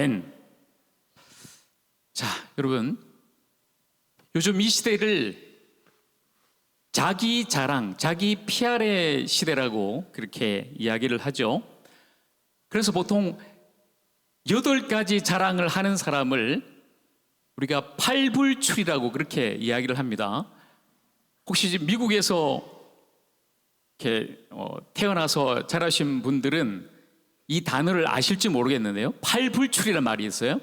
아멘. 자, 여러분, 요즘 이 시대를 자기 자랑, 자기 PR의 시대라고 그렇게 이야기를 하죠. 그래서 보통 8가지 자랑을 하는 사람을 우리가 팔불출이라고 그렇게 이야기를 합니다. 혹시 지금 미국에서 이렇게 태어나서 자라신 분들은 이 단어를 아실지 모르겠는데요. 팔불출이라는 말이 있어요.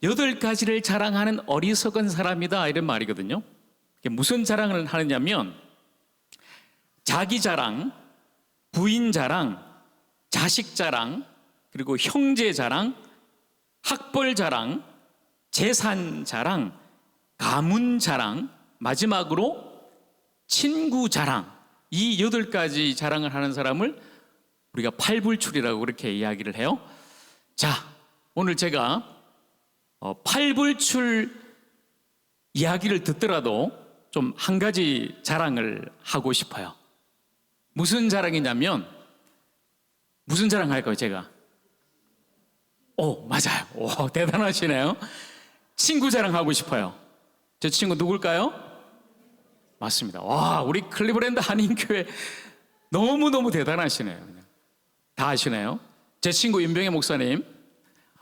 8가지를 자랑하는 어리석은 사람이다, 이런 말이거든요. 무슨 자랑을 하느냐면 자기 자랑, 부인 자랑, 자식 자랑, 그리고 형제 자랑, 학벌 자랑, 재산 자랑, 가문 자랑, 마지막으로 친구 자랑, 이 8가지 자랑을 하는 사람을 우리가 팔불출이라고 그렇게 이야기를 해요. 자, 오늘 제가 팔불출 이야기를 듣더라도 좀 한 가지 자랑을 하고 싶어요. 무슨 자랑이냐면, 무슨 자랑 할까요, 제가? 맞아요. 대단하시네요. 친구 자랑하고 싶어요. 제 친구 누굴까요? 맞습니다. 와, 우리 클리브랜드 한인교회 너무너무 대단하시네요. 다 아시네요. 제 친구 임병혜 목사님,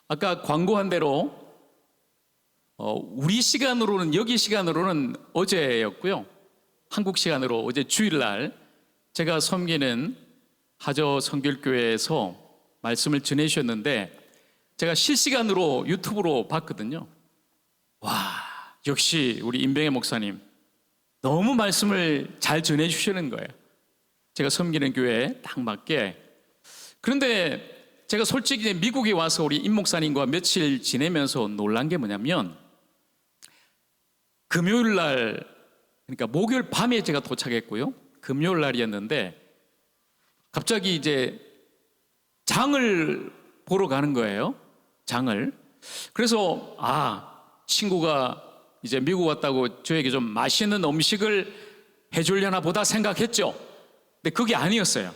아까 광고한 대로 우리 시간으로는, 여기 시간으로는 어제였고요. 한국 시간으로 어제 주일날 제가 섬기는 하저 성결교회에서 말씀을 전해주셨는데 제가 실시간으로 유튜브로 봤거든요. 와, 역시 우리 임병혜 목사님 너무 말씀을 잘 전해주시는 거예요. 제가 섬기는 교회에 딱 맞게. 그런데 제가 솔직히 미국에 와서 우리 임 목사님과 며칠 지내면서 놀란 게 뭐냐면, 금요일 날, 그러니까 목요일 밤에 제가 도착했고요. 금요일 날이었는데 갑자기 이제 장을 보러 가는 거예요. 장을. 그래서 친구가 이제 미국 왔다고 저에게 좀 맛있는 음식을 해주려나 보다 생각했죠. 근데 그게 아니었어요.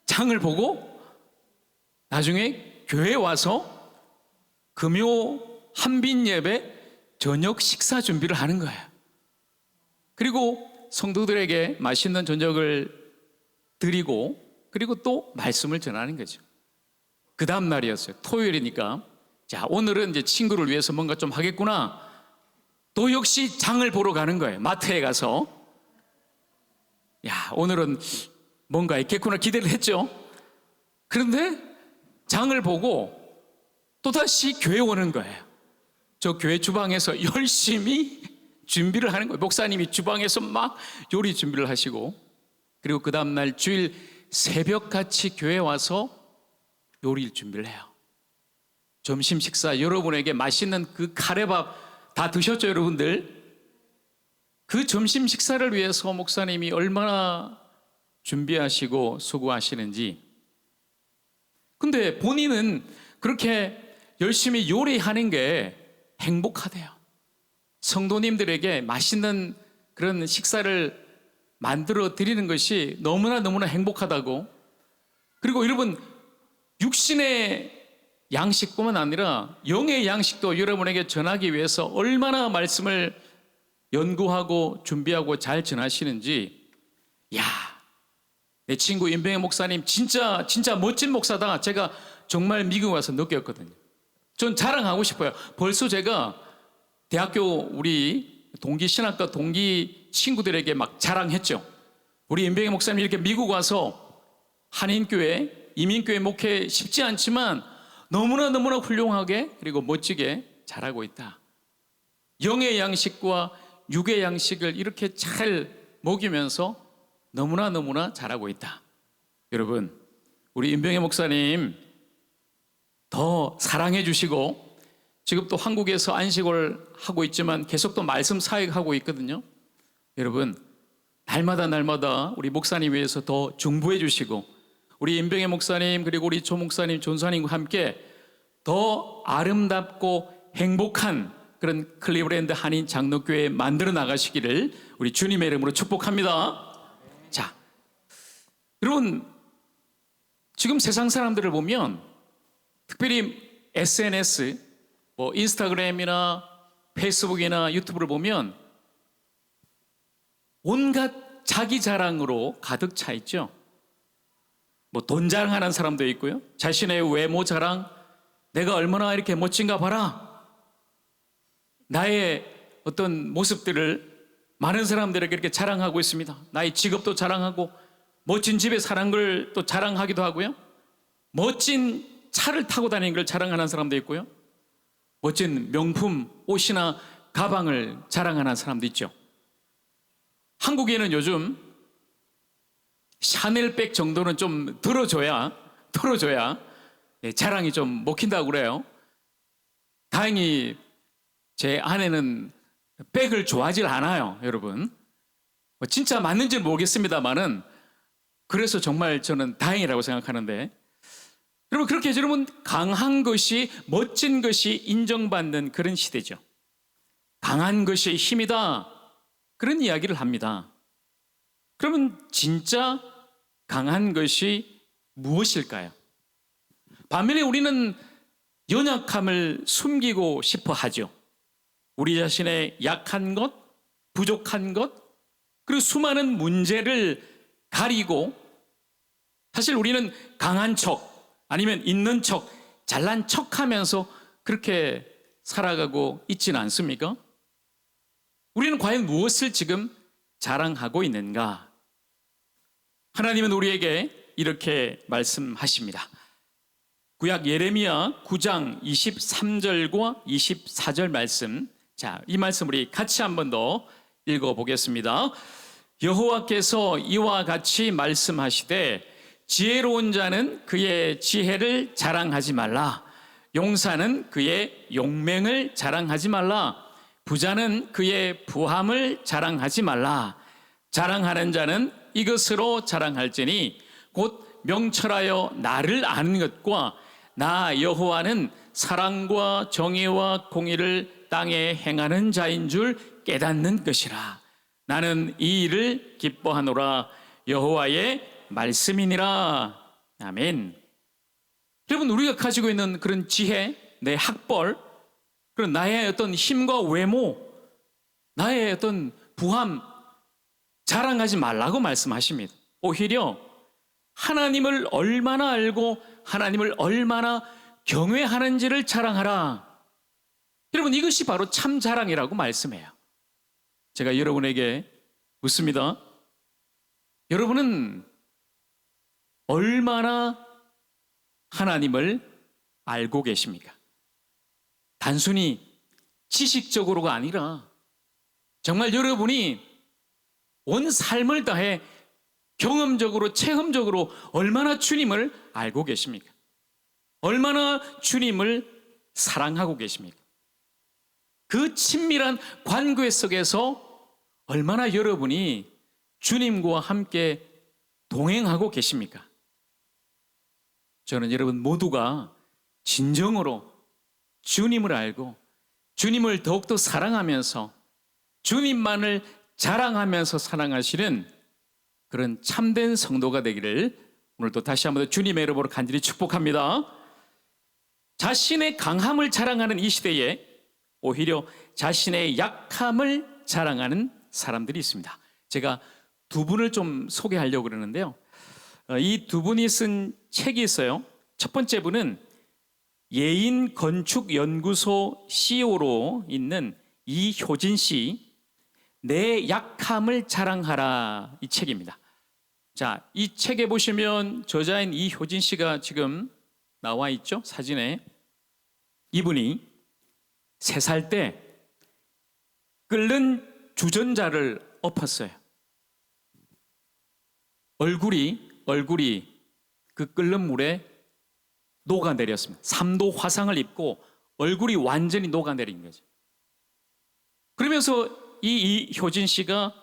장을 보고 나중에 교회에 와서 금요 한빈 예배 저녁 식사 준비를 하는 거예요. 그리고 성도들에게 맛있는 저녁을 드리고, 그리고 또 말씀을 전하는 거죠. 그 다음 날이었어요. 토요일이니까, 자, 오늘은 이제 친구를 위해서 뭔가 좀 하겠구나. 또 역시 장을 보러 가는 거예요. 마트에 가서. 야, 오늘은 뭔가 있겠구나 기대를 했죠. 그런데 장을 보고 또다시 교회 오는 거예요. 저 교회 주방에서 열심히 준비를 하는 거예요. 목사님이 주방에서 막 요리 준비를 하시고, 그리고 그 다음날 주일 새벽같이 교회에 와서 요리를 준비를 해요. 점심 식사, 여러분에게 맛있는 그 카레밥 다 드셨죠, 여러분들? 그 점심 식사를 위해서 목사님이 얼마나 준비하시고 수고하시는지. 근데 본인은 그렇게 열심히 요리하는 게 행복하대요. 성도님들에게 맛있는 그런 식사를 만들어 드리는 것이 너무나 행복하다고. 그리고 여러분, 육신의 양식뿐만 아니라 영의 양식도 여러분에게 전하기 위해서 얼마나 말씀을 연구하고 준비하고 잘 전하시는지. 야, 내 친구 임병혜 목사님 진짜 멋진 목사다. 제가 정말 미국 와서 느꼈거든요. 전 자랑하고 싶어요. 벌써 제가 대학교 우리 동기 신학과 동기 친구들에게 막 자랑했죠. 우리 임병혜 목사님 이렇게 미국 와서 한인교회, 이민교회 목회 쉽지 않지만 너무나 훌륭하게 그리고 멋지게 잘하고 있다. 영의 양식과 육의 양식을 이렇게 잘 먹이면서 너무나 잘하고 있다. 여러분, 우리 임병혜 목사님 더 사랑해 주시고, 지금 또 한국에서 안식을 하고 있지만 계속 또 말씀 사역하고 있거든요. 여러분, 날마다 우리 목사님 위해서 더 중보해 주시고, 우리 임병혜 목사님 그리고 우리 조 목사님, 전사님과 함께 더 아름답고 행복한 그런 클리브랜드 한인 장로교회 만들어 나가시기를 우리 주님의 이름으로 축복합니다. 자, 여러분, 지금 세상 사람들을 보면 특별히 SNS, 뭐 인스타그램이나 페이스북이나 유튜브를 보면 온갖 자기 자랑으로 가득 차 있죠. 뭐 돈 자랑하는 사람도 있고요. 자신의 외모 자랑, 내가 얼마나 이렇게 멋진가 봐라. 나의 어떤 모습들을 많은 사람들에게 이렇게 자랑하고 있습니다. 나의 직업도 자랑하고 멋진 집에 사는 걸 또 자랑하기도 하고요. 멋진 차를 타고 다니는 걸 자랑하는 사람도 있고요. 멋진 명품 옷이나 가방을 자랑하는 사람도 있죠. 한국에는 요즘 샤넬백 정도는 좀 들어줘야 자랑이 좀 먹힌다고 그래요. 다행히 제 아내는 백을 좋아하질 않아요, 여러분. 진짜 맞는지는 모르겠습니다만은 그래서 정말 저는 다행이라고 생각하는데, 여러분 그렇게 여러분 강한 것이, 멋진 것이 인정받는 그런 시대죠. 강한 것이 힘이다, 그런 이야기를 합니다. 그러면 진짜 강한 것이 무엇일까요? 반면에 우리는 연약함을 숨기고 싶어 하죠. 우리 자신의 약한 것, 부족한 것, 그리고 수많은 문제를 가리고, 사실 우리는 강한 척, 아니면 있는 척, 잘난 척 하면서 그렇게 살아가고 있지는 않습니까? 우리는 과연 무엇을 지금 자랑하고 있는가? 하나님은 우리에게 이렇게 말씀하십니다. 구약 예레미야 9장 23절과 24절 말씀, 자, 이 말씀 우리 같이 한 번 더 읽어보겠습니다. 여호와께서 이와 같이 말씀하시되 지혜로운 자는 그의 지혜를 자랑하지 말라. 용사는 그의 용맹을 자랑하지 말라. 부자는 그의 부함을 자랑하지 말라. 자랑하는 자는 이것으로 자랑할지니 곧 명철하여 나를 아는 것과 나 여호와는 사랑과 정의와 공의를 땅에 행하는 자인 줄 깨닫는 것이라. 나는 이 일을 기뻐하노라. 여호와의 말씀이니라. 아멘. 여러분, 우리가 가지고 있는 그런 지혜, 내 학벌, 그런 나의 어떤 힘과 외모, 나의 어떤 부함 자랑하지 말라고 말씀하십니다. 오히려 하나님을 얼마나 알고 하나님을 얼마나 경외하는지를 자랑하라. 여러분, 이것이 바로 참 자랑이라고 말씀해요. 제가 여러분에게 묻습니다. 여러분은 얼마나 하나님을 알고 계십니까? 단순히 지식적으로가 아니라 정말 여러분이 온 삶을 다해 경험적으로, 체험적으로 얼마나 주님을 알고 계십니까? 얼마나 주님을 사랑하고 계십니까? 그 친밀한 관계 속에서 얼마나 여러분이 주님과 함께 동행하고 계십니까? 저는 여러분 모두가 진정으로 주님을 알고 주님을 더욱더 사랑하면서 주님만을 자랑하면서 사랑하시는 그런 참된 성도가 되기를 오늘도 다시 한번 더 주님의 이름으로 간절히 축복합니다. 자신의 강함을 자랑하는 이 시대에 오히려 자신의 약함을 자랑하는 사람들이 있습니다. 제가 두 분을 좀 소개하려고 그러는데요. 이 두 분이 쓴 책이 있어요. 첫 번째 분은 예인건축연구소 CEO로 있는 이효진 씨, 내 약함을 자랑하라, 이 책입니다. 자, 이 책에 보시면 저자인 이효진 씨가 지금 나와 있죠? 사진에. 이분이 3살 때 끓는 주전자를 엎었어요. 얼굴이 그 끓는 물에 녹아내렸습니다. 3도 화상을 입고 얼굴이 완전히 녹아내린 거죠. 그러면서 이효진 씨가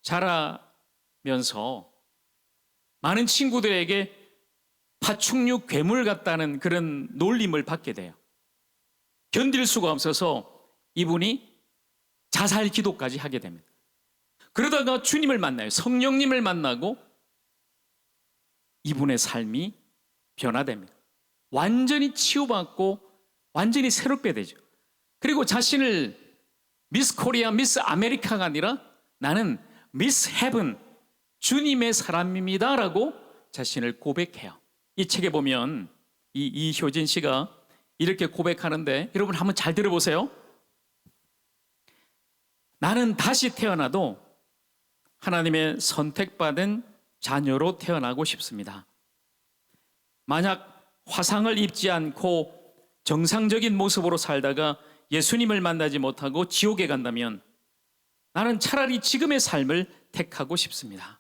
자라면서 많은 친구들에게 파충류 괴물 같다는 그런 놀림을 받게 돼요. 견딜 수가 없어서 이분이 자살 기도까지 하게 됩니다. 그러다가 주님을 만나요. 성령님을 만나고 이분의 삶이 변화됩니다. 완전히 치유받고 완전히 새롭게 되죠. 그리고 자신을 미스 코리아, 미스 아메리카가 아니라 나는 미스 헤븐, 주님의 사람입니다 라고 자신을 고백해요. 이 책에 보면 이효진 씨가 이렇게 고백하는데 여러분 한번 잘 들어보세요. 나는 다시 태어나도 하나님의 선택받은 자녀로 태어나고 싶습니다. 만약 화상을 입지 않고 정상적인 모습으로 살다가 예수님을 만나지 못하고 지옥에 간다면 나는 차라리 지금의 삶을 택하고 싶습니다.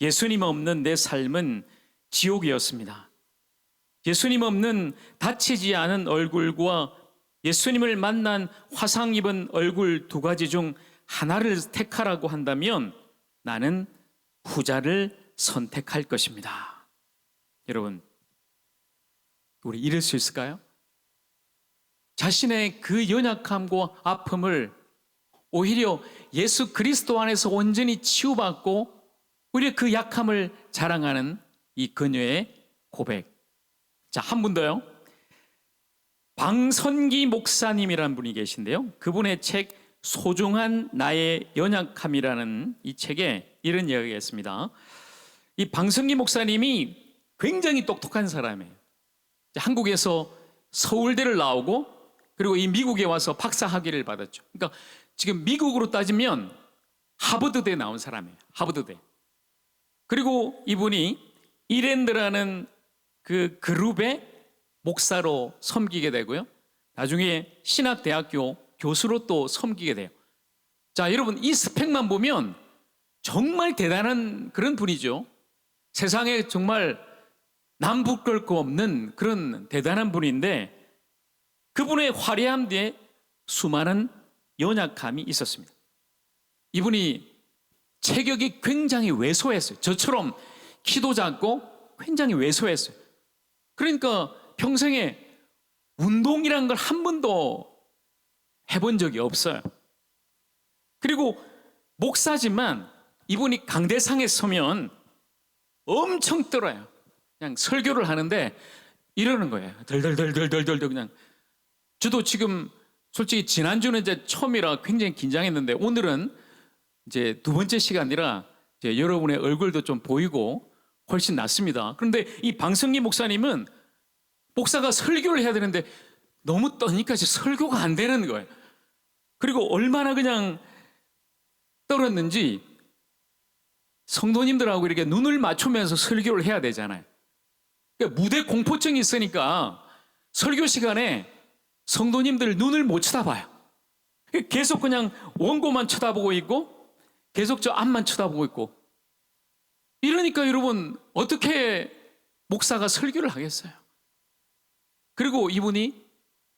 예수님 없는 내 삶은 지옥이었습니다. 예수님 없는 다치지 않은 얼굴과 예수님을 만난 화상 입은 얼굴 두 가지 중 하나를 택하라고 한다면 나는 후자를 선택할 것입니다. 여러분, 우리 이럴 수 있을까요? 자신의 그 연약함과 아픔을 오히려 예수 그리스도 안에서 온전히 치유받고 오히려 그 약함을 자랑하는 이 그녀의 고백. 자, 한 분 더요. 방선기 목사님이라는 분이 계신데요. 그분의 책 소중한 나의 연약함이라는 이 책에 이런 이야기가 있습니다. 이 방선기 목사님이 굉장히 똑똑한 사람이에요. 한국에서 서울대를 나오고 그리고 이 미국에 와서 박사 학위를 받았죠. 그러니까 지금 미국으로 따지면 하버드대에 나온 사람이에요. 하버드대. 그리고 이분이 이랜드라는 그 그룹의 목사로 섬기게 되고요. 나중에 신학대학교 교수로 또 섬기게 돼요. 자, 여러분 이 스펙만 보면 정말 대단한 그런 분이죠. 세상에 정말 남부끌 거 없는 그런 대단한 분인데 그분의 화려함 뒤에 수많은 연약함이 있었습니다. 이분이 체격이 굉장히 왜소했어요. 저처럼 키도 작고 굉장히 왜소했어요. 그러니까 평생에 운동이란 걸 한 번도 해본 적이 없어요. 그리고 목사지만 이분이 강대상에 서면 엄청 떨어요. 그냥 설교를 하는데 이러는 거예요. 덜덜덜덜덜덜 그냥. 저도 지금 솔직히 지난주는 이제 처음이라 굉장히 긴장했는데 오늘은 이제 두 번째 시간이라 이제 여러분의 얼굴도 좀 보이고 훨씬 낫습니다. 그런데 이 방성기 목사님은 목사가 설교를 해야 되는데 너무 떠니까 설교가 안 되는 거예요. 그리고 얼마나 그냥 떨었는지 성도님들하고 이렇게 눈을 맞추면서 설교를 해야 되잖아요. 그러니까 무대 공포증이 있으니까 설교 시간에 성도님들 눈을 못 쳐다봐요. 계속 그냥 원고만 쳐다보고 있고 계속 저 앞만 쳐다보고 있고 이러니까 여러분 어떻게 목사가 설교를 하겠어요? 그리고 이분이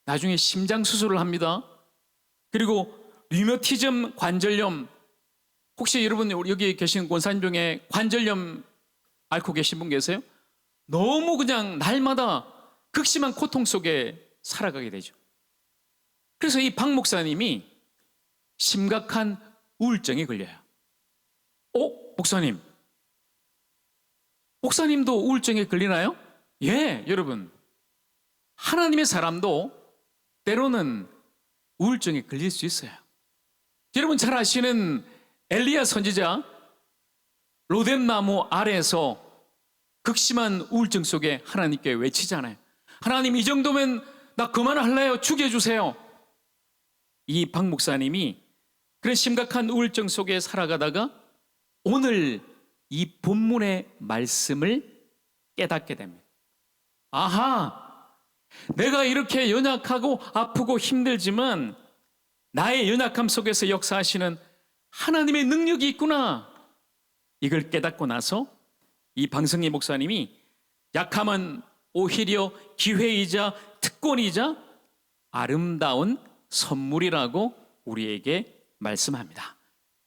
나중에 심장 수술을 합니다. 그리고 류머티즘 관절염, 혹시 여러분 여기 계신 권사님 중에 관절염 앓고 계신 분 계세요? 너무 그냥 날마다 극심한 고통 속에 살아가게 되죠. 그래서 이 박 목사님이 심각한 우울증에 걸려요. 목사님. 목사님도 우울증에 걸리나요? 예, 여러분. 하나님의 사람도 때로는 우울증에 걸릴 수 있어요. 여러분 잘 아시는 엘리야 선지자 로뎀나무 아래에서 극심한 우울증 속에 하나님께 외치잖아요. 하나님 이 정도면 나 그만할래요. 죽여주세요. 이 박 목사님이 그런 심각한 우울증 속에 살아가다가 오늘 이 본문의 말씀을 깨닫게 됩니다. 아하, 내가 이렇게 연약하고 아프고 힘들지만 나의 연약함 속에서 역사하시는 하나님의 능력이 있구나. 이걸 깨닫고 나서 이 방성희 목사님이 약함은 오히려 기회이자 특권이자 아름다운 선물이라고 우리에게 말씀합니다.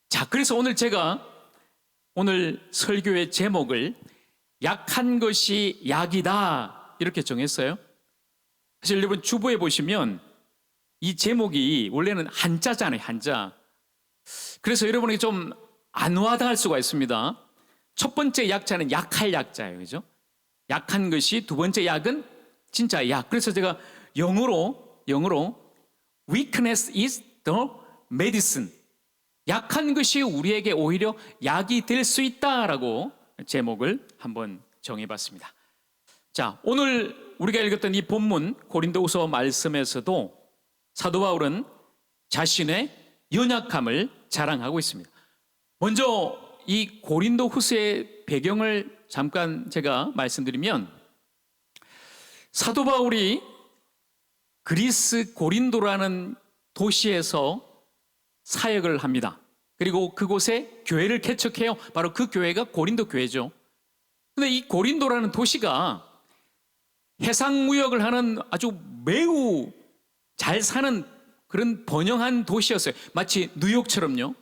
자, 그래서 오늘 제가 오늘 설교의 제목을 약한 것이 약이다 이렇게 정했어요. 사실 여러분 주보에 보시면 이 제목이 원래는 한자잖아요. 한자. 그래서 여러분에게 좀 안 와닿을 수가 있습니다. 첫 번째 약자는 약할 약자예요. 그죠? 약한 것이, 두 번째 약은 진짜 약. 그래서 제가 영어로 weakness is the medicine. 약한 것이 우리에게 오히려 약이 될 수 있다라고 제목을 한번 정해봤습니다. 자, 오늘 우리가 읽었던 이 본문 고린도후서 말씀에서도 사도 바울은 자신의 연약함을 자랑하고 있습니다. 먼저 이 고린도후서의 배경을 잠깐 제가 말씀드리면, 사도 바울이 그리스 고린도라는 도시에서 사역을 합니다. 그리고 그곳에 교회를 개척해요. 바로 그 교회가 고린도 교회죠. 근데 이 고린도라는 도시가 해상무역을 하는 아주 매우 잘 사는 그런 번영한 도시였어요. 마치 뉴욕처럼요.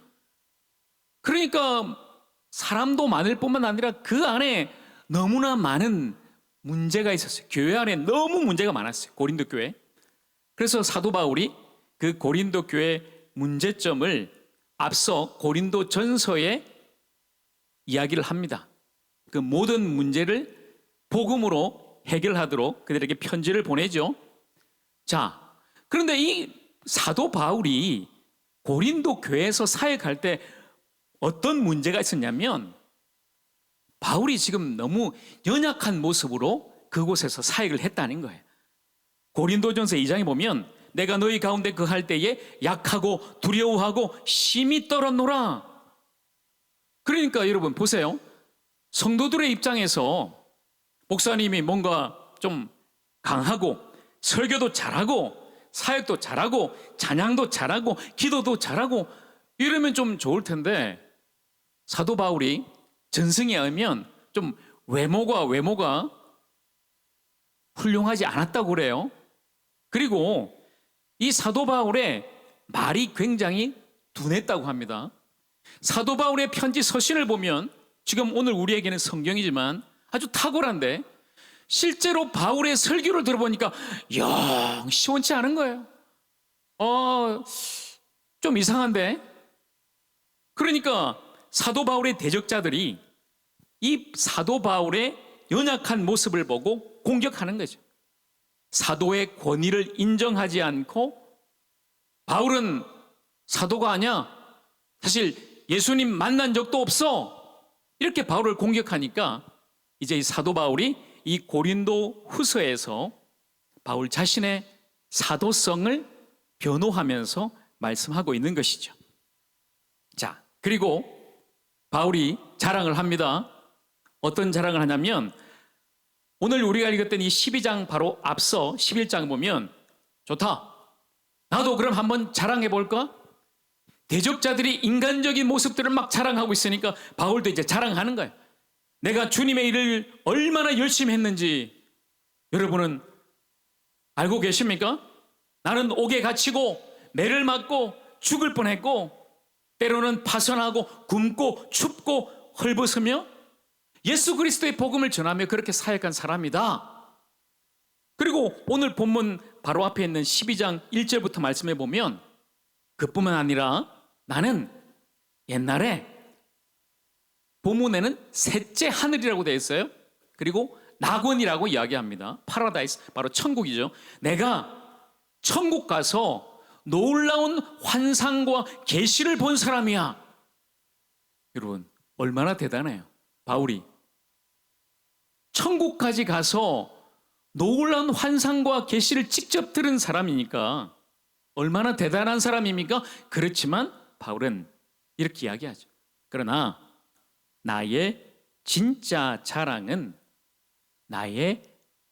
그러니까 사람도 많을 뿐만 아니라 그 안에 너무나 많은 문제가 있었어요. 교회 안에 너무 문제가 많았어요. 고린도 교회. 그래서 사도 바울이 그 고린도 교회 문제점을 앞서 고린도 전서에 이야기를 합니다. 그 모든 문제를 복음으로 해결하도록 그들에게 편지를 보내죠. 자, 그런데 이 사도 바울이 고린도 교회에서 사역할 때 어떤 문제가 있었냐면, 바울이 지금 너무 연약한 모습으로 그곳에서 사역을 했다는 거예요. 고린도전서 2장에 보면 내가 너희 가운데 거할 때에 약하고 두려워하고 심히 떨었노라. 그러니까 여러분 보세요. 성도들의 입장에서 목사님이 뭔가 좀 강하고 설교도 잘하고 사역도 잘하고 찬양도 잘하고 기도도 잘하고 이러면 좀 좋을 텐데, 사도 바울이 전승에 의하면 좀 외모가 훌륭하지 않았다고 그래요. 그리고 이 사도 바울의 말이 굉장히 둔했다고 합니다. 사도 바울의 편지 서신을 보면 지금 오늘 우리에게는 성경이지만 아주 탁월한데, 실제로 바울의 설교를 들어보니까 영 시원치 않은 거예요. 좀 이상한데. 그러니까 사도 바울의 대적자들이 이 사도 바울의 연약한 모습을 보고 공격하는 거죠. 사도의 권위를 인정하지 않고, 바울은 사도가 아니야, 사실 예수님 만난 적도 없어, 이렇게 바울을 공격하니까 이제 이 사도 바울이 이 고린도 후서에서 바울 자신의 사도성을 변호하면서 말씀하고 있는 것이죠. 자, 그리고 바울이 자랑을 합니다. 어떤 자랑을 하냐면, 오늘 우리가 읽었던 이 12장 바로 앞서 11장 보면, 좋다, 나도 그럼 한번 자랑해 볼까? 대적자들이 인간적인 모습들을 막 자랑하고 있으니까 바울도 이제 자랑하는 거예요. 내가 주님의 일을 얼마나 열심히 했는지 여러분은 알고 계십니까? 나는 옥에 갇히고 매를 맞고 죽을 뻔했고, 때로는 파선하고 굶고 춥고 헐벗으며 예수 그리스도의 복음을 전하며 그렇게 사역한 사람이다. 그리고 오늘 본문 바로 앞에 있는 12장 1절부터 말씀해 보면, 그뿐만 아니라 나는 옛날에, 본문에는 셋째 하늘이라고 되어 있어요. 그리고 낙원이라고 이야기합니다. 파라다이스, 바로 천국이죠. 내가 천국 가서 놀라운 환상과 계시를 본 사람이야. 여러분 얼마나 대단해요. 바울이 천국까지 가서 놀라운 환상과 계시를 직접 들은 사람이니까 얼마나 대단한 사람입니까? 그렇지만 바울은 이렇게 이야기하죠. 그러나 나의 진짜 자랑은 나의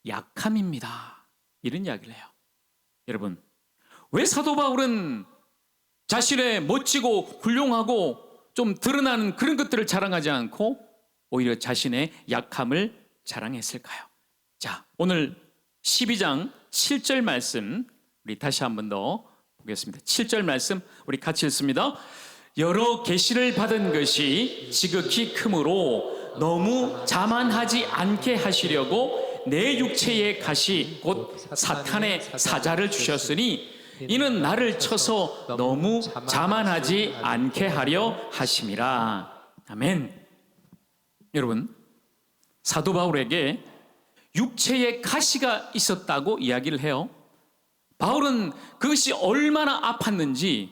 약함입니다. 이런 이야기를 해요. 여러분, 왜 사도 바울은 자신의 멋지고 훌륭하고 좀 드러나는 그런 것들을 자랑하지 않고 오히려 자신의 약함을 자랑했을까요? 자, 오늘 12장 7절 말씀 우리 다시 한 번 더 보겠습니다. 7절 말씀 우리 같이 읽습니다. 여러 계시를 받은 것이 지극히 크므로 너무 자만하지 않게 하시려고 내 육체의 가시 곧 사탄의 사자를 주셨으니 이는 나를 쳐서 너무 자만하지 않게 하려 하심이라. 아멘. 여러분, 사도 바울에게 육체의 가시가 있었다고 이야기를 해요. 바울은 그것이 얼마나 아팠는지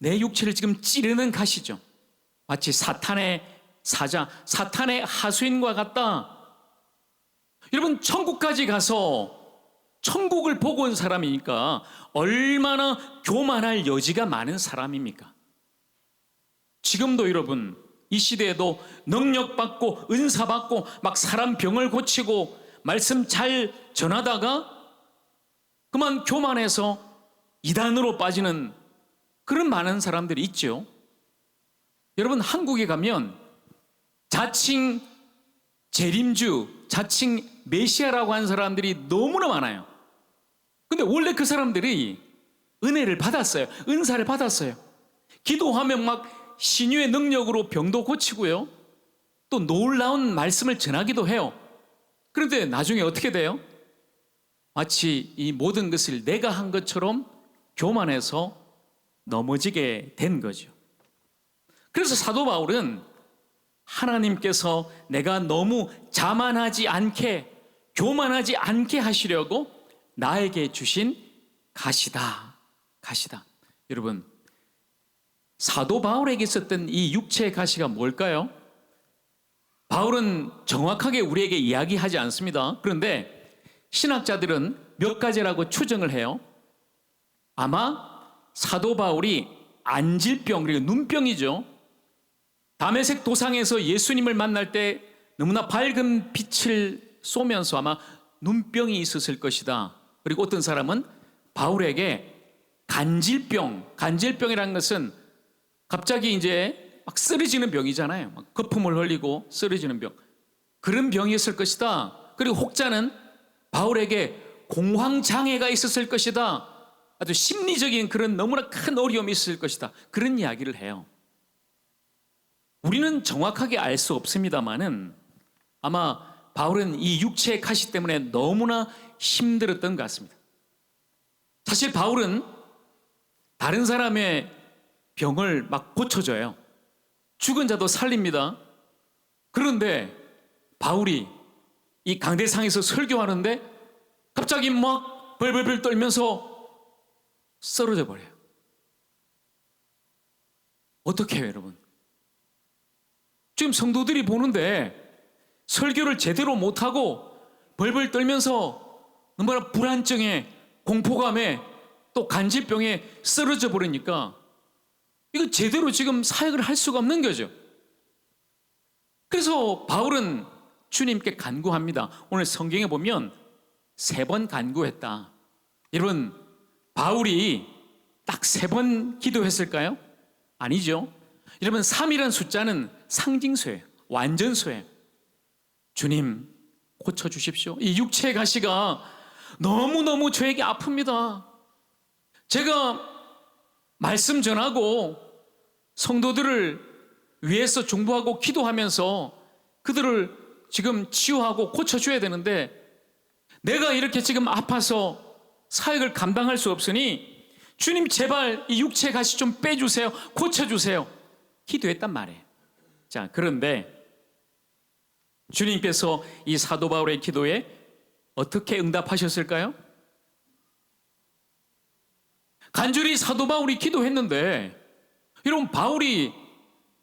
내 육체를 지금 찌르는 가시죠. 마치 사탄의 사자, 사탄의 하수인과 같다. 여러분, 천국까지 가서 천국을 보고 온 사람이니까 얼마나 교만할 여지가 많은 사람입니까? 지금도 여러분, 이 시대에도 능력받고 은사받고 막 사람 병을 고치고 말씀 잘 전하다가 그만 교만해서 이단으로 빠지는 그런 많은 사람들이 있죠. 여러분, 한국에 가면 자칭 재림주, 자칭 메시아라고 하는 사람들이 너무나 많아요. 근데 원래 그 사람들이 은혜를 받았어요. 은사를 받았어요. 기도하면 막 신유의 능력으로 병도 고치고요. 또 놀라운 말씀을 전하기도 해요. 그런데 나중에 어떻게 돼요? 마치 이 모든 것을 내가 한 것처럼 교만해서 넘어지게 된 거죠. 그래서 사도 바울은 하나님께서 내가 너무 자만하지 않게, 교만하지 않게 하시려고 나에게 주신 가시다. 여러분, 사도 바울에게 있었던 이 육체의 가시가 뭘까요? 바울은 정확하게 우리에게 이야기하지 않습니다. 그런데 신학자들은 몇 가지라고 추정을 해요. 아마 사도 바울이 안질병, 그리고 눈병이죠. 다메섹 도상에서 예수님을 만날 때 너무나 밝은 빛을 쏘면서 아마 눈병이 있었을 것이다. 그리고 어떤 사람은 바울에게 간질병이라는 것은 갑자기 이제 막 쓰러지는 병이잖아요. 막 거품을 흘리고 쓰러지는 병. 그런 병이었을 것이다. 그리고 혹자는 바울에게 공황장애가 있었을 것이다. 아주 심리적인 그런 너무나 큰 어려움이 있었을 것이다. 그런 이야기를 해요. 우리는 정확하게 알 수 없습니다만은 아마 바울은 이 육체의 가시 때문에 너무나 힘들었던 것 같습니다. 사실 바울은 다른 사람의 병을 막 고쳐줘요. 죽은 자도 살립니다. 그런데 바울이 이 강대상에서 설교하는데 갑자기 막 벌벌벌 떨면서 쓰러져 버려요. 어떻게 해요, 여러분? 지금 성도들이 보는데 설교를 제대로 못하고 벌벌 떨면서 너무나 불안증에, 공포감에, 또 간질병에 쓰러져 버리니까 이거 제대로 지금 사역을 할 수가 없는 거죠. 그래서 바울은 주님께 간구합니다. 오늘 성경에 보면 3번 간구했다. 여러분, 바울이 딱 3번 기도했을까요? 아니죠. 여러분, 3이라는 숫자는 상징수예요. 완전수예요. 주님, 고쳐주십시오. 이 육체의 가시가 너무너무 저에게 아픕니다. 제가 말씀 전하고 성도들을 위해서 중보하고 기도하면서 그들을 지금 치유하고 고쳐줘야 되는데 내가 이렇게 지금 아파서 사역을 감당할 수 없으니 주님, 제발 이 육체의 가시 좀 빼주세요. 고쳐주세요. 기도했단 말이에요. 자, 그런데 주님께서 이 사도 바울의 기도에 어떻게 응답하셨을까요? 간절히 사도 바울이 기도했는데 여러분, 바울이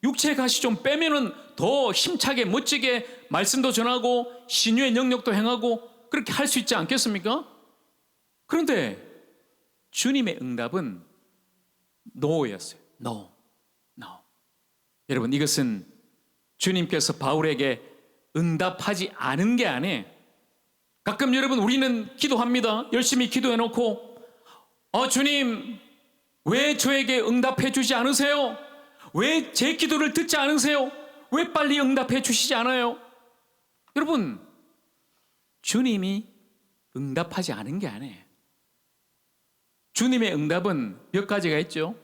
육체의 가시 좀 빼면은 더 힘차게 멋지게 말씀도 전하고 신유의 영역도 행하고 그렇게 할 수 있지 않겠습니까? 그런데 주님의 응답은 NO였어요. No. 여러분, 이것은 주님께서 바울에게 응답하지 않은 게 아니에요. 가끔 여러분, 우리는 기도합니다. 열심히 기도해놓고 주님, 왜 저에게 응답해 주지 않으세요? 왜 제 기도를 듣지 않으세요? 왜 빨리 응답해 주시지 않아요? 여러분, 주님이 응답하지 않은 게 아니에요. 주님의 응답은 몇 가지가 있죠.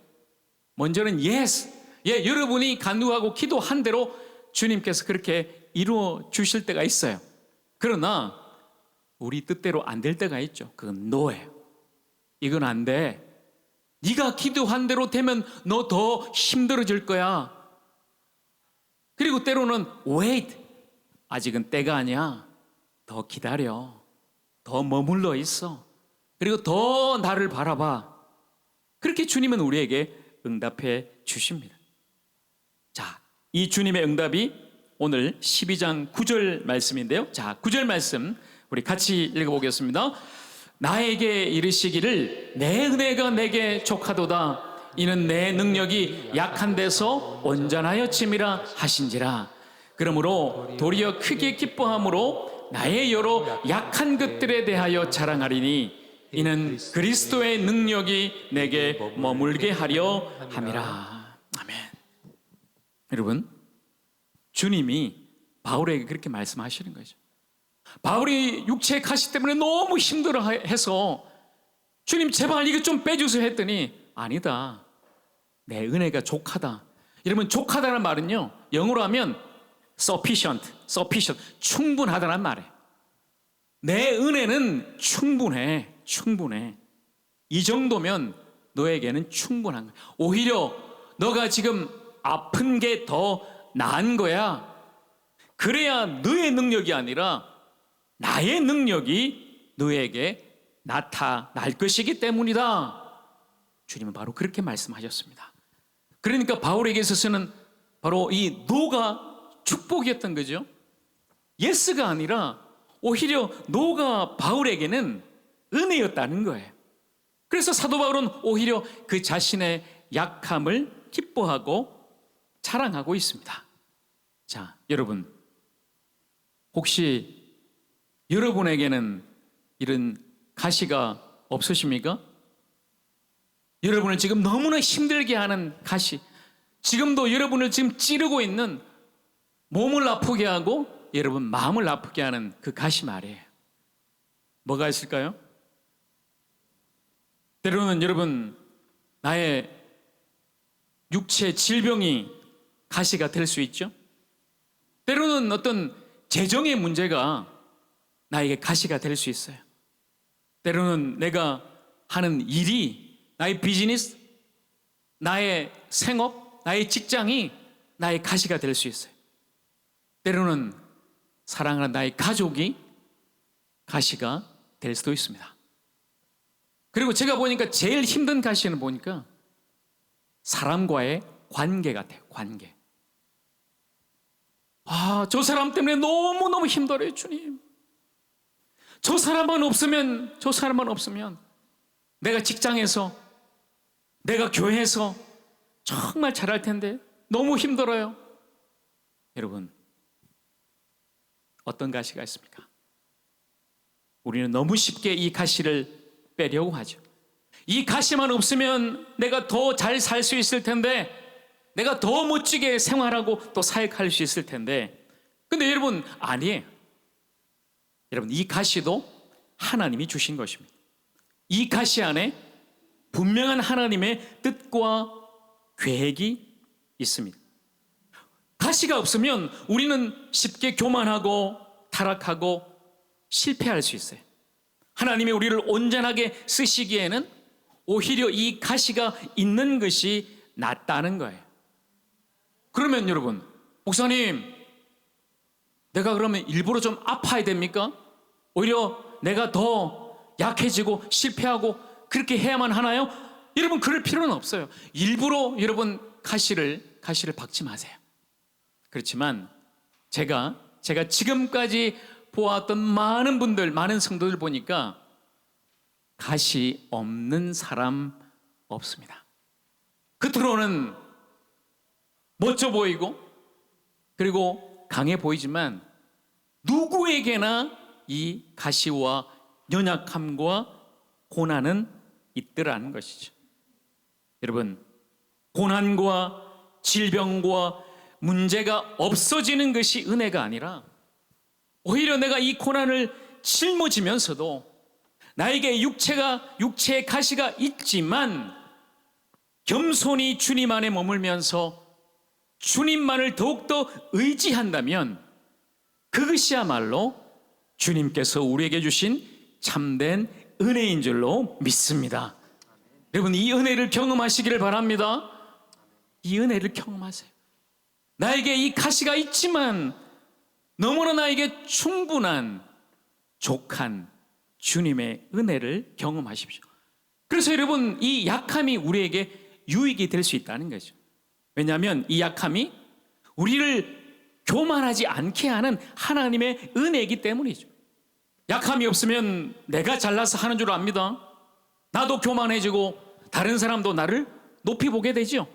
먼저는 yes, 여러분이 간구하고 기도한 대로 주님께서 그렇게 이루어 주실 때가 있어요. 그러나 우리 뜻대로 안 될 때가 있죠. 그건 no예요. 이건 안 돼. 네가 기도한 대로 되면 너 더 힘들어질 거야. 그리고 때로는 wait, 아직은 때가 아니야. 더 기다려. 더 머물러 있어. 그리고 더 나를 바라봐. 그렇게 주님은 우리에게 응답해 주십니다. 자, 이 주님의 응답이 오늘 12장 9절 말씀인데요. 자, 9절 말씀 우리 같이 읽어보겠습니다. 나에게 이르시기를 내 은혜가 내게 족하도다. 이는 내 능력이 약한 데서 온전하여짐이라 하신지라. 그러므로 도리어 크게 기뻐함으로 나의 여러 약한 것들에 대하여 자랑하리니 이는 그리스도의 능력이 내게 머물게 하려 함이라. 아멘. 여러분, 주님이 바울에게 그렇게 말씀하시는 거죠. 바울이 육체의 가시 때문에 너무 힘들어해서 주님 제발 이거 좀 빼주세요 했더니 아니다. 내 은혜가 족하다. 여러분, 족하다는 말은요, 영어로 하면 sufficient, 충분하다는 말이에요. 내 은혜는 충분해. 이 정도면 너에게는 충분한 거야. 오히려 너가 지금 아픈 게 더 나은 거야. 그래야 너의 능력이 아니라 나의 능력이 너에게 나타날 것이기 때문이다. 주님은 바로 그렇게 말씀하셨습니다. 그러니까 바울에게 있어서는 바로 이 노가 축복이었던 거죠. 예스가 아니라 오히려 노가 바울에게는 은혜였다는 거예요. 그래서 사도 바울은 오히려 그 자신의 약함을 기뻐하고 자랑하고 있습니다. 자, 여러분, 혹시 여러분에게는 이런 가시가 없으십니까? 여러분을 지금 너무나 힘들게 하는 가시, 지금도 여러분을 지금 찌르고 있는, 몸을 아프게 하고 여러분 마음을 아프게 하는 그 가시 말이에요. 뭐가 있을까요? 때로는 여러분, 나의 육체 질병이 가시가 될 수 있죠. 때로는 어떤 재정의 문제가 나에게 가시가 될 수 있어요. 때로는 내가 하는 일이, 나의 비즈니스, 나의 생업, 나의 직장이 나의 가시가 될 수 있어요. 때로는 사랑하는 나의 가족이 가시가 될 수도 있습니다. 그리고 제가 보니까 제일 힘든 가시는 보니까 사람과의 관계 같아요. 관계. 저 사람 때문에 너무너무 힘들어요, 주님. 저 사람만 없으면 내가 직장에서, 내가 교회에서 정말 잘할 텐데 너무 힘들어요. 여러분, 어떤 가시가 있습니까? 우리는 너무 쉽게 이 가시를 빼려고 하죠. 이 가시만 없으면 내가 더 잘 살 수 있을 텐데, 내가 더 멋지게 생활하고 또 사역할 수 있을 텐데. 근데 여러분, 아니에요. 여러분, 이 가시도 하나님이 주신 것입니다. 이 가시 안에 분명한 하나님의 뜻과 계획이 있습니다. 가시가 없으면 우리는 쉽게 교만하고 타락하고 실패할 수 있어요. 하나님이 우리를 온전하게 쓰시기에는 오히려 이 가시가 있는 것이 낫다는 거예요. 그러면 여러분, 목사님, 내가 그러면 일부러 좀 아파야 됩니까? 오히려 내가 더 약해지고 실패하고 그렇게 해야만 하나요? 여러분, 그럴 필요는 없어요. 일부러 여러분 가시를 박지 마세요. 그렇지만 제가 지금까지 보았던 많은 분들, 많은 성도들 보니까 가시 없는 사람 없습니다. 겉으로는 멋져 보이고 그리고 강해 보이지만 누구에게나 이 가시와 연약함과 고난은 있더라는 것이죠. 여러분, 고난과 질병과 문제가 없어지는 것이 은혜가 아니라 오히려 내가 이 고난을 짊어지면서도 나에게 육체의 가시가 있지만 겸손히 주님 안에 머물면서 주님만을 더욱더 의지한다면 그것이야말로 주님께서 우리에게 주신 참된 은혜인 줄로 믿습니다. 여러분, 이 은혜를 경험하시기를 바랍니다. 이 은혜를 경험하세요. 나에게 이 가시가 있지만 너무나 나에게 충분한 족한 주님의 은혜를 경험하십시오. 그래서 여러분, 이 약함이 우리에게 유익이 될 수 있다는 거죠. 왜냐하면 이 약함이 우리를 교만하지 않게 하는 하나님의 은혜이기 때문이죠. 약함이 없으면 내가 잘나서 하는 줄 압니다. 나도 교만해지고 다른 사람도 나를 높이 보게 되죠.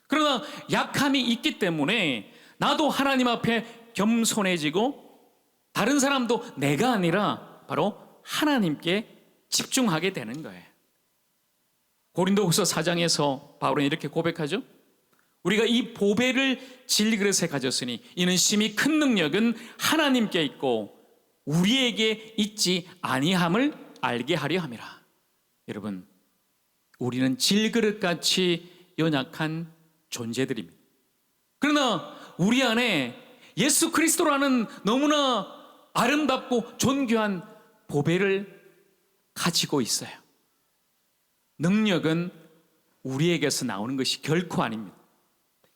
그러나 약함이 있기 때문에 나도 하나님 앞에 겸손해지고 다른 사람도 내가 아니라 바로 하나님께 집중하게 되는 거예요. 고린도후서 4장에서 바울은 이렇게 고백하죠. 우리가 이 보배를 질그릇에 가졌으니 이는 심히 큰 능력은 하나님께 있고 우리에게 있지 아니함을 알게 하려 함이라. 여러분, 우리는 질그릇같이 연약한 존재들입니다. 그러나 우리 안에 예수 그리스도라는 너무나 아름답고 존귀한 보배를 가지고 있어요. 능력은 우리에게서 나오는 것이 결코 아닙니다.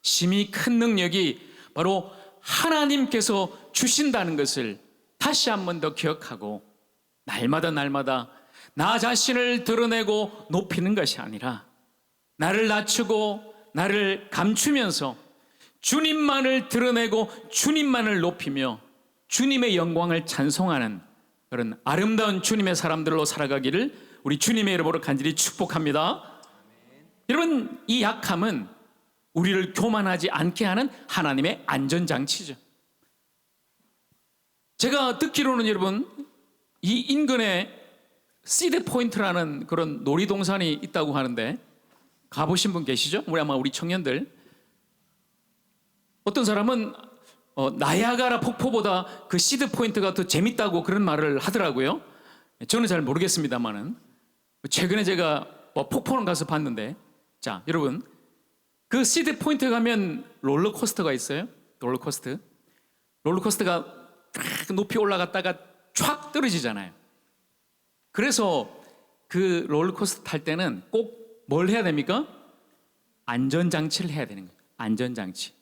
심히 큰 능력이 바로 하나님께서 주신다는 것을 다시 한 번 더 기억하고 날마다 나 자신을 드러내고 높이는 것이 아니라 나를 낮추고 나를 감추면서 주님만을 드러내고 주님만을 높이며 주님의 영광을 찬송하는 그런 아름다운 주님의 사람들로 살아가기를 우리 주님의 이름으로 간절히 축복합니다. 여러분, 이 약함은 우리를 교만하지 않게 하는 하나님의 안전장치죠. 제가 듣기로는 여러분, 이 인근에 시드포인트라는 그런 놀이동산이 있다고 하는데 가보신 분 계시죠? 우리 청년들. 어떤 사람은 나야가라 폭포보다 그 시드포인트가 더 재밌다고 그런 말을 하더라고요. 저는 잘 모르겠습니다만은 최근에 제가 폭포는 가서 봤는데, 자 여러분, 그 시드포인트 가면 롤러코스터가 있어요. 롤러코스터가 높이 올라갔다가 촥 떨어지잖아요. 그래서 그 롤러코스터 탈 때는 꼭 뭘 해야 됩니까? 안전장치를 해야 되는 거예요. 안전장치.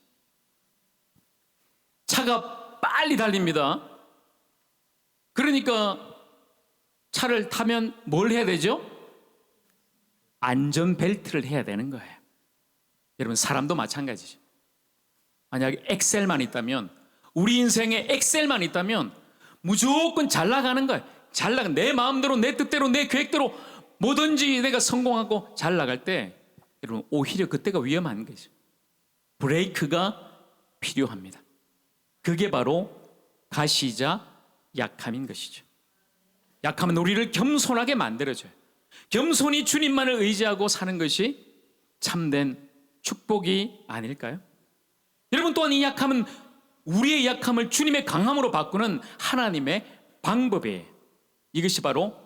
차가 빨리 달립니다. 그러니까 차를 타면 뭘 해야 되죠? 안전벨트를 해야 되는 거예요. 여러분, 사람도 마찬가지죠. 만약에 엑셀만 있다면, 우리 인생에 엑셀만 있다면 무조건 잘 나가는 거예요. 내 마음대로, 내 뜻대로, 내 계획대로 뭐든지 내가 성공하고 잘 나갈 때, 여러분, 오히려 그때가 위험한 거죠. 브레이크가 필요합니다. 그게 바로 가시이자 약함인 것이죠. 약함은 우리를 겸손하게 만들어줘요. 겸손히 주님만을 의지하고 사는 것이 참된 축복이 아닐까요? 여러분, 또한 이 약함은 우리의 약함을 주님의 강함으로 바꾸는 하나님의 방법이에요. 이것이 바로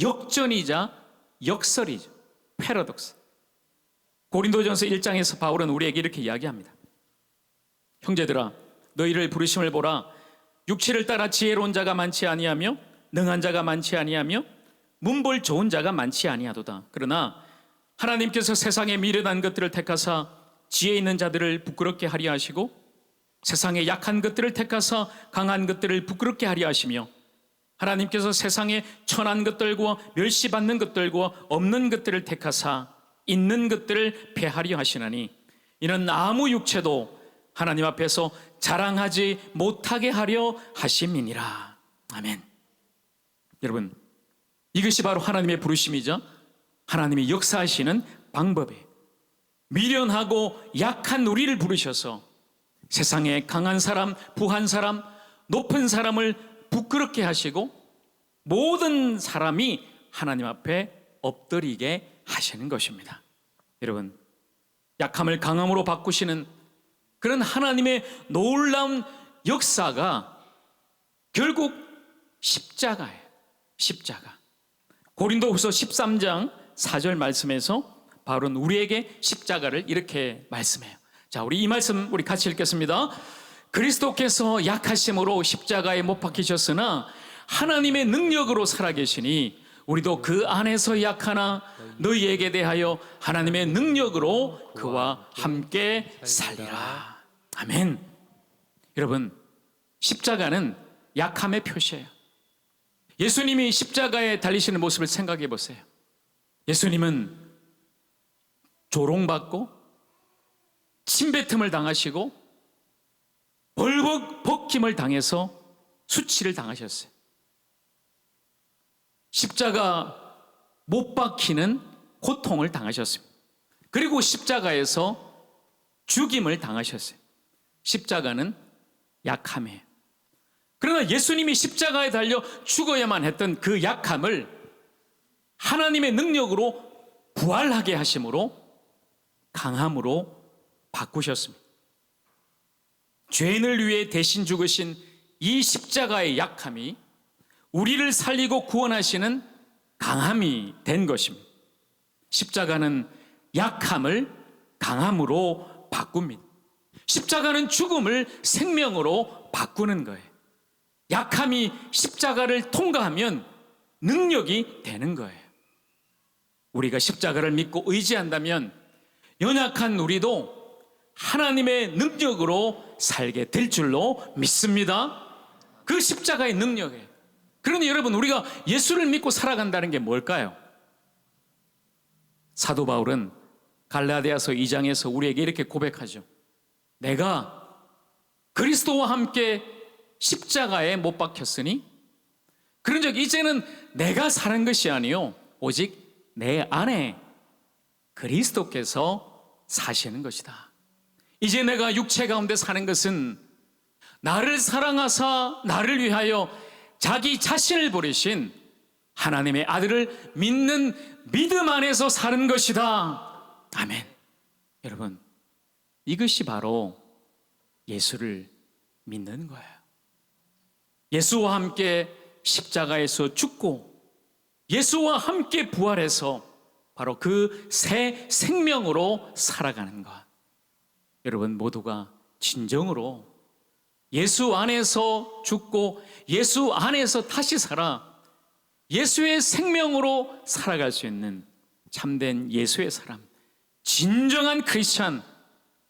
역전이자 역설이죠. 패러독스. 고린도전서 1장에서 바울은 우리에게 이렇게 이야기합니다. 형제들아, 너희를 부르심을 보라. 육체를 따라 지혜로운 자가 많지 아니하며 능한 자가 많지 아니하며 문볼 좋은 자가 많지 아니하도다. 그러나 하나님께서 세상에 미련한 것들을 택하사 지혜 있는 자들을 부끄럽게 하려 하시고 세상에 약한 것들을 택하사 강한 것들을 부끄럽게 하려 하시며 하나님께서 세상에 천한 것들과 멸시받는 것들과 없는 것들을 택하사 있는 것들을 폐하려 하시나니 이는 아무 육체도 하나님 앞에서 자랑하지 못하게 하려 하심이니라. 아멘. 여러분, 이것이 바로 하나님의 부르심이자 하나님이 역사하시는 방법이에요. 미련하고 약한 우리를 부르셔서 세상에 강한 사람, 부한 사람, 높은 사람을 부끄럽게 하시고 모든 사람이 하나님 앞에 엎드리게 하시는 것입니다. 여러분, 약함을 강함으로 바꾸시는 그런 하나님의 놀라운 역사가 결국 십자가예요. 십자가. 고린도후서 13장 4절 말씀에서 바울은 우리에게 십자가를 이렇게 말씀해요. 자, 우리 이 말씀 우리 같이 읽겠습니다. 그리스도께서 약하심으로 십자가에 못 박히셨으나 하나님의 능력으로 살아계시니 우리도 그 안에서 약하나 너희에게 대하여 하나님의 능력으로 그와 함께 살리라. 아멘. 여러분, 십자가는 약함의 표시예요. 예수님이 십자가에 달리시는 모습을 생각해 보세요. 예수님은 조롱받고 침뱉음을 당하시고 벌벅 벗김을 당해서 수치를 당하셨어요. 십자가 못 박히는 고통을 당하셨습니다. 그리고 십자가에서 죽임을 당하셨어요. 십자가는 약함이에요. 그러나 예수님이 십자가에 달려 죽어야만 했던 그 약함을 하나님의 능력으로 부활하게 하심으로 강함으로 바꾸셨습니다. 죄인을 위해 대신 죽으신 이 십자가의 약함이 우리를 살리고 구원하시는 강함이 된 것입니다. 십자가는 약함을 강함으로 바꿉니다. 십자가는 죽음을 생명으로 바꾸는 거예요. 약함이 십자가를 통과하면 능력이 되는 거예요. 우리가 십자가를 믿고 의지한다면 연약한 우리도 하나님의 능력으로 살게 될 줄로 믿습니다. 그 십자가의 능력이에요. 그러니 여러분, 우리가 예수를 믿고 살아간다는 게 뭘까요? 사도 바울은 갈라디아서 2장에서 우리에게 이렇게 고백하죠. 내가 그리스도와 함께 십자가에 못 박혔으니 그런즉 이제는 내가 사는 것이 아니요 오직 내 안에 그리스도께서 사시는 것이다. 이제 내가 육체 가운데 사는 것은 나를 사랑하사 나를 위하여 자기 자신을 버리신 하나님의 아들을 믿는 믿음 안에서 사는 것이다. 아멘. 여러분, 이것이 바로 예수를 믿는 거예요. 예수와 함께 십자가에서 죽고 예수와 함께 부활해서 바로 그 새 생명으로 살아가는 것. 여러분 모두가 진정으로 예수 안에서 죽고 예수 안에서 다시 살아 예수의 생명으로 살아갈 수 있는 참된 예수의 사람, 진정한 크리스찬,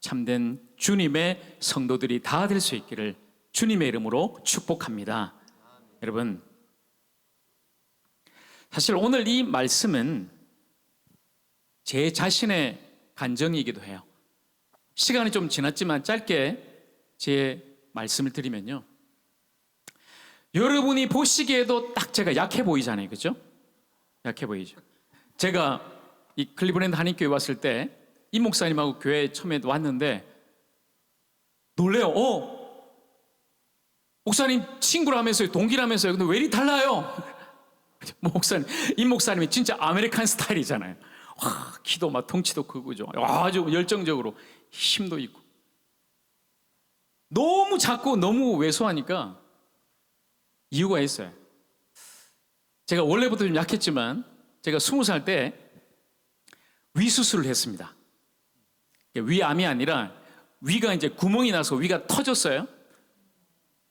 참된 주님의 성도들이 다 될 수 있기를 주님의 이름으로 축복합니다. 여러분, 사실 오늘 이 말씀은 제 자신의 간정이기도 해요. 시간이 좀 지났지만 짧게 제 말씀을 드리면요, 여러분이 보시기에도 딱 제가 약해 보이잖아요. 그죠? 약해 보이죠. 제가 이 클리브랜드 한인교회 왔을 때 이 목사님하고 교회에 처음에 왔는데 놀래요. 목사님 친구라면서요, 동기라면서요. 근데 왜 이리 달라요? 목사님, 이 목사님이 진짜 아메리칸 스타일이잖아요. 와, 키도 막 덩치도 크고죠. 아주 열정적으로 힘도 있고. 너무 작고 너무 왜소하니까 이유가 있어요. 제가 원래부터 좀 약했지만 제가 20살 때 위수술을 했습니다. 위암이 아니라 위가 이제 구멍이 나서 위가 터졌어요.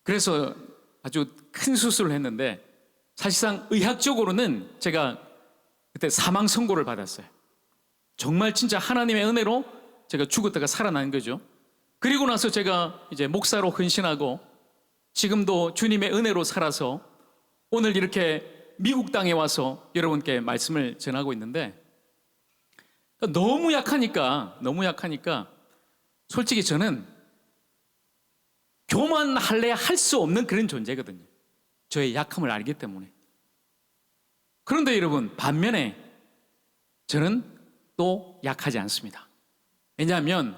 그래서 아주 큰 수술을 했는데 사실상 의학적으로는 제가 그때 사망 선고를 받았어요. 정말 진짜 하나님의 은혜로 제가 죽었다가 살아난 거죠. 그리고 나서 제가 이제 목사로 헌신하고 지금도 주님의 은혜로 살아서 오늘 이렇게 미국 땅에 와서 여러분께 말씀을 전하고 있는데, 너무 약하니까 솔직히 저는 교만할래야 할 수 없는 그런 존재거든요. 저의 약함을 알기 때문에. 그런데 여러분, 반면에 저는 또 약하지 않습니다. 왜냐하면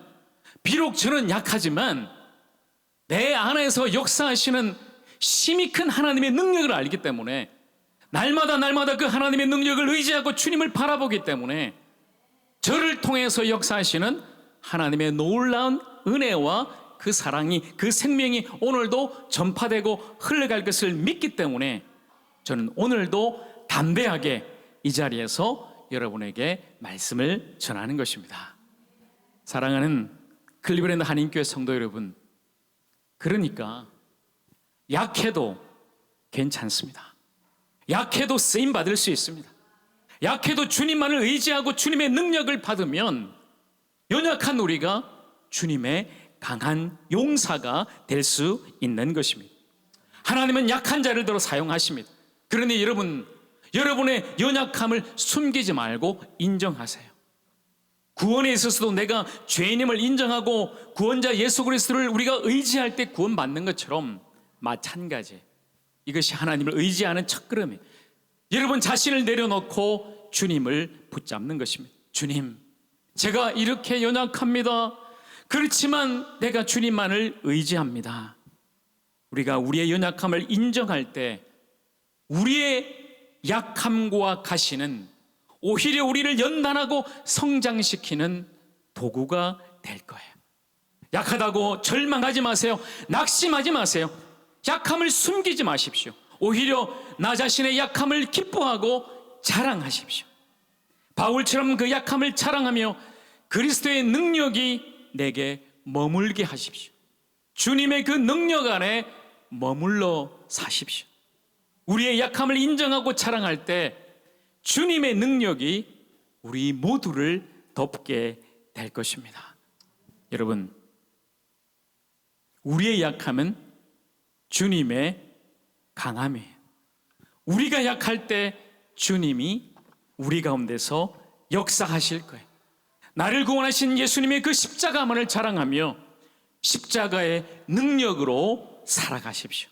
비록 저는 약하지만 내 안에서 역사하시는 심히 큰 하나님의 능력을 알기 때문에 날마다 그 하나님의 능력을 의지하고 주님을 바라보기 때문에 저를 통해서 역사하시는 하나님의 놀라운 은혜와 그 사랑이, 그 생명이 오늘도 전파되고 흘러갈 것을 믿기 때문에 저는 오늘도 담대하게 이 자리에서 여러분에게 말씀을 전하는 것입니다. 사랑하는 클리브랜드 한인교회 성도 여러분, 그러니까 약해도 괜찮습니다. 약해도 쓰임 받을 수 있습니다. 약해도 주님만을 의지하고 주님의 능력을 받으면 연약한 우리가 주님의 강한 용사가 될 수 있는 것입니다. 하나님은 약한 자를 들어 사용하십니다. 그러니 여러분의 연약함을 숨기지 말고 인정하세요. 구원에 있어서도 내가 죄인임을 인정하고 구원자 예수 그리스도를 우리가 의지할 때 구원받는 것처럼 마찬가지. 이것이 하나님을 의지하는 첫걸음이에요. 여러분 자신을 내려놓고 주님을 붙잡는 것입니다. 주님, 제가 이렇게 연약합니다. 그렇지만 내가 주님만을 의지합니다. 우리가 우리의 연약함을 인정할 때 우리의 약함과 가시는 오히려 우리를 연단하고 성장시키는 도구가 될 거예요. 약하다고 절망하지 마세요. 낙심하지 마세요. 약함을 숨기지 마십시오. 오히려 나 자신의 약함을 기뻐하고 자랑하십시오. 바울처럼 그 약함을 자랑하며 그리스도의 능력이 내게 머물게 하십시오. 주님의 그 능력 안에 머물러 사십시오. 우리의 약함을 인정하고 자랑할 때 주님의 능력이 우리 모두를 덮게 될 것입니다. 여러분, 우리의 약함은 주님의 강함이에요. 우리가 약할 때 주님이 우리 가운데서 역사하실 거예요. 나를 구원하신 예수님의 그 십자가만을 자랑하며 십자가의 능력으로 살아가십시오.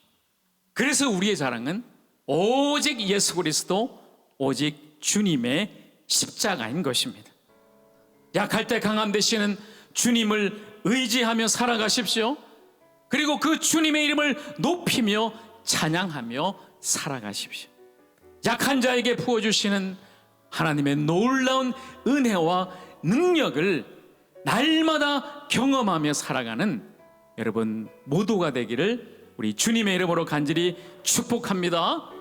그래서 우리의 자랑은 오직 예수 그리스도, 오직 주님의 십자가인 것입니다. 약할 때 강함 되시는 주님을 의지하며 살아가십시오. 그리고 그 주님의 이름을 높이며 찬양하며 살아가십시오. 약한 자에게 부어주시는 하나님의 놀라운 은혜와 능력을 날마다 경험하며 살아가는 여러분 모두가 되기를 우리 주님의 이름으로 간절히 축복합니다.